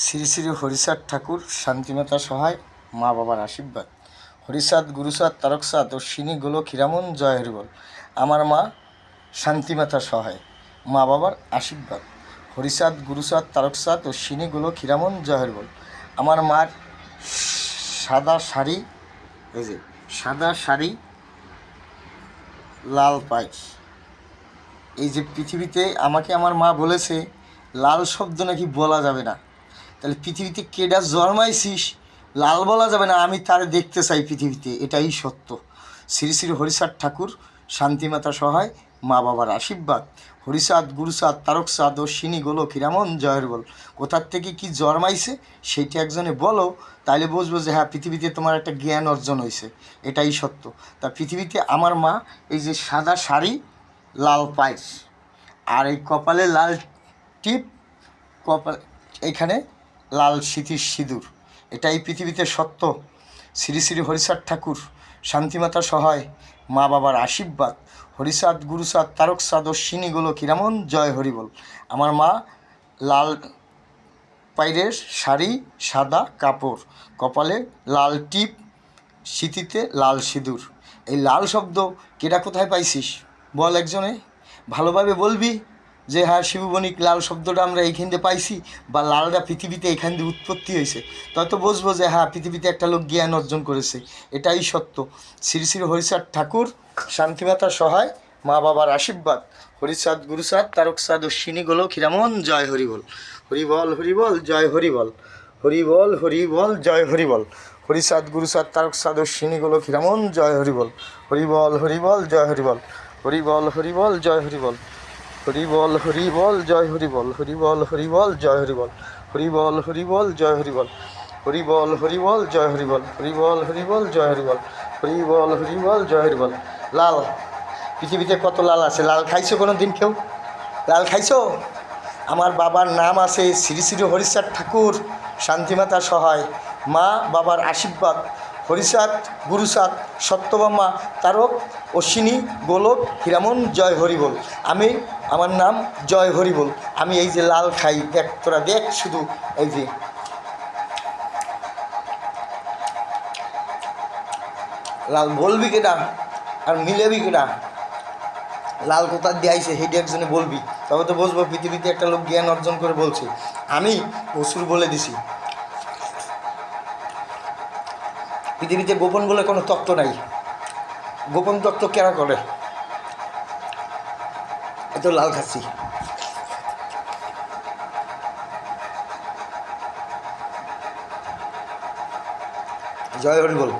শ্রী শ্রী হরিচাঁদ ঠাকুর, শান্তিমাতা সহায়, মা বাবার আশীর্বাদ। হরিচাঁদ, গুরুচাঁদ, তারকচাঁদ, অশ্বিনী, গোলক, হীরামন, জয় হরিবল। আমার মা শান্তিমাতা সহায়, মা বাবার আশীর্বাদ। হরিচাঁদ, গুরুচাঁদ, তারকচাঁদ, অশ্বিনী, গোলক, হীরামন, জয় হরিবল। আমার মার সাদা শাড়ি, এই যে সাদা শাড়ি, লাল পায়েস। এই যে পৃথিবীতে আমাকে আমার মা বলেছে লাল শব্দ নাকি বলা যাবে না, তাহলে পৃথিবীতে কেডা জন্মাইছিস লাল বলা যাবে না, আমি তার দেখতে চাই পৃথিবীতে, এটাই সত্য। শ্রী শ্রী হরিচাঁদ ঠাকুর, শান্তিমাতা সহায়, মা বাবার আশীর্বাদ। হরিচাঁদ, গুরুচাঁদ, তারকচাঁদ, অশ্বিনী, গোলক, হীরামন, জয় হরিবল। কোথার থেকে কি জন্মাইছে সেইটা একজনে বলো, তাইলে বুঝবো যে হ্যাঁ পৃথিবীতে তোমার একটা জ্ঞান অর্জন হয়েছে, এটাই সত্য। তা পৃথিবীতে আমার মা এই যে সাদা শাড়ি, লাল পায়েস, আর এই কপালে লাল টিপ, কপাল এইখানে লাল স্মৃতির সিঁদুর, এটাই পৃথিবীতে সত্য। শ্রী শ্রী হরিচাঁদ ঠাকুর, শান্তিমাতা সহায়, মা বাবার আশীর্বাদ। হরিচাঁদ, গুরুচাঁদ, তারকচাঁদ, অশ্বিনী, গোলক, হীরামন, জয় হরিবল। আমার মা লাল পাইরের শাড়ি, সাদা কাপড়, কপালে লাল টিপ, স্মৃতিতে লাল সিঁদুর। এই লাল শব্দ কেডা কোথায় পাইছিস বল একজনে, ভালোভাবে বলবি যে হ্যাঁ শিববণিক লাল শব্দটা আমরা এইখান দিয়ে পাইছি, বা লালটা পৃথিবীতে এইখান দিয়ে উৎপত্তি হয়েছে, তত বুঝবো যে হ্যাঁ পৃথিবীতে একটা লোক জ্ঞান অর্জন করেছে, এটাই সত্য। শ্রী শ্রী হরিচাঁদ ঠাকুর, শান্তিমাতা সহায়, মা বাবার আশীর্বাদ। হরিচাঁদ, গুরুচাঁদ, তারকচাঁদ, অশ্বিনী, গোলক, হীরামন, জয় হরিবল। হরিবল হরিবল, জয় হরিবল। হরিবল হরিবল, জয় হরিবল। হরিচাঁদ, গুরুচাঁদ, তারকচাঁদ, অশ্বিনী, গোলক, হীরামন, জয় হরিবল। হরিবল হরিবল, জয় হরিবল। হরিবল হরিবল, জয় হরিবল। হরিবল হরিবল, জয় হরিবল। হরিবল হরিবল, জয় হরিবল। হরিবল হরিবল, জয় হরিবল। হরিবল হরিবল, জয় হরিবল। হরিবল হরিবল, জয় হরিবল। হরিবল হরিবল, জয় হরিবল। লাল, পৃথিবীতে কত লাল আছে, লাল খাইছো কোনো দিন কেউ? লাল খাইছো? আমার বাবার নাম আছে শ্রী শ্রী হরিচাঁদ ঠাকুর, শান্তিমাতা সহায়, মা বাবার আশীর্বাদ। হরিচাঁদ, গুরুচাঁদ, সত্যভামা, তারক, অশ্বিনী, গোলক, হীরামন, জয় হরিবল। আমার নাম জয় হরিবল। আমি এই যে লাল খাই, দেখ তোরা দেখ শুধু, এই যে লাল বলবি কেটা আর মিলেবি কেটা, লাল কোথা দিয়ে আইছে সেইটা একজনে বলবি, তবে তো বুঝবো পৃথিবীতে একটা লোক জ্ঞান অর্জন করে বলছে। আমি অসুর বলে দিছি, পৃথিবীতে গোপন বলে কোনো তত্ত্ব নাই, গোপন তত্ত্ব কেরা করে, এত লাল খাচ্ছি। জয় হরিবল।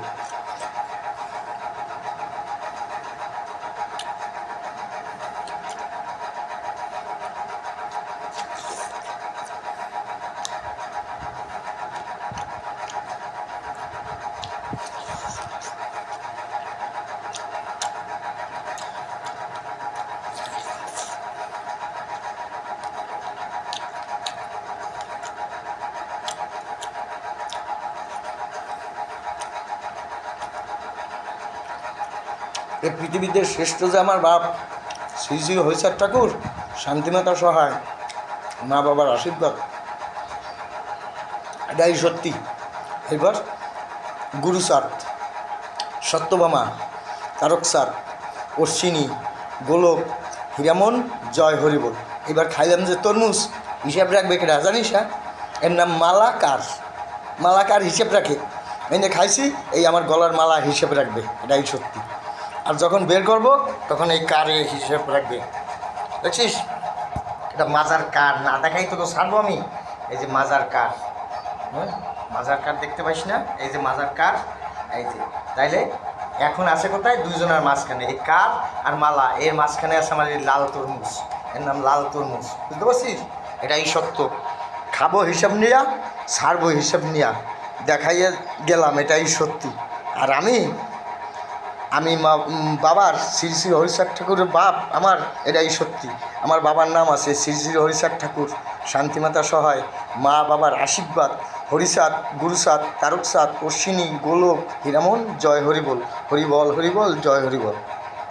এ পৃথিবীতে শ্রেষ্ঠ যে আমার বাপ শ্রী শ্রী হরিচাঁদ ঠাকুর, শান্তিমাতা সহায়, মা বাবার আশীর্বাদ, এটাই সত্যি। এবার গুরুচাঁদ, সত্যভামা, তারকচাঁদ, অশ্বিনী, গোলক, হীরামন, জয় হরিবল। এবার খাইলাম যে তরমুজ, হিসাব রাখবে কেটা জানিস? হ্যাঁ, এর নাম মালাকার। মালাকার হিসেব রাখে, এনে খাইছি, এই আমার গলার মালা হিসেব রাখবে, এটাই সত্যি। আর যখন বের করব তখন এই কারে হিসেব রাখবে, দেখছিস? এটা মাজার কার, না দেখাই তোকে ছাড়বো আমি। এই যে মাজার কার, হ্যাঁ মাজার কার দেখতে পাইস না? এই যে মাজার কার, এই যে। তাইলে এখন আছে কোথায়? দুইজনের মাঝখানে, এই কার আর মালা, এর মাঝখানে আছে আমার এই লাল তরমুজ, এর নাম লাল তরমুজ, বুঝতে পারছিস? এটাই সত্য। খাবো হিসাব নিয়া, ছাড়বো হিসাব নিয়া, দেখাইয়ে গেলাম, এটাই সত্যি। আর আমি বাবার শ্রী শ্রী হরিচাঁদ ঠাকুরের বাপ আমার, এটাই সত্যি। আমার বাবার নাম আছে শ্রী শ্রী হরিচাঁদ ঠাকুর, শান্তিমাতা সহায়, মা বাবার আশীর্বাদ। হরিচাঁদ, গুরুচাঁদ, তারকচাঁদ, অশ্বিনী, গোলক, হীরামন, জয় হরিবল। হরিবল হরিবল, জয় হরিবল।